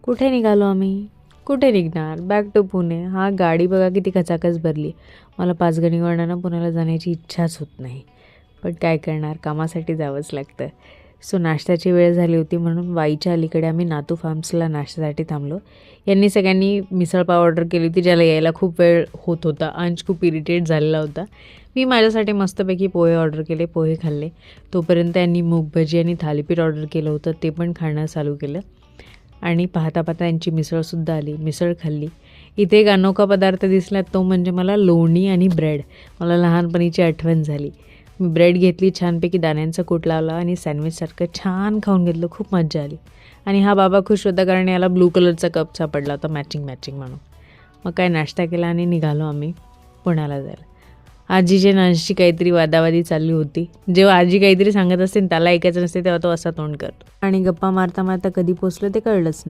कुठे निघालो आम्ही? कुठे निघणार? Back to Pune. हा गाडी बघा किती खचाखच भरली. मला पाचगणीवरनं पुण्याला जाण्याची इच्छाच होत नाही, पण काय करणार, कामासाठी जावंच लागतं. सो नाश्त्याची वेळ झाली होती म्हणून वाईच्या अलीकडे आम्ही नातू फार्म्सला नाश्त्यासाठी थांबलो. यांनी सगळ्यांनी मिसळपाव ऑर्डर केली होती, ज्याला यायला खूप वेळ होत होता. अंश खूप इरिटेट झालेला होता. मी माझ्यासाठी मस्तपैकी पोहे ऑर्डर केले, पोहे खाल्ले. तोपर्यंत यांनी मूग भजी आणि थालीपीठ ऑर्डर केलं होतं, ते पण खाणं चालू केलं. आणि पाहता पाहता यांची मिसळसुद्धा आली, मिसळ खाल्ली. इथे एक अनोखा पदार्थ दिसला, तो म्हणजे मला लोणी आणि ब्रेड. मला लहानपणीची आठवण झाली. मी ब्रेड घेतली, छानपैकी दाण्यांचा कूट लावला आणि सँडविचसारखं छान खाऊन घेतलं. खूप मजा आली. आणि हा बाबा खुश होता कारण याला ब्लू कलरचा कप सापडला होता मॅचिंग म्हणून. मग काय नाश्ता केला आणि निघालो आम्ही पुण्याला जायला. आजीची आणि अंशची काहीतरी वादावादी चालली होती. जेव्हा आजी काहीतरी सांगत असते त्याला ऐकायचं नसते तेव्हा तो असा तोंड करतो आणि गप्पा मारता मारता कधी पोचलो ते कळलंच नाही.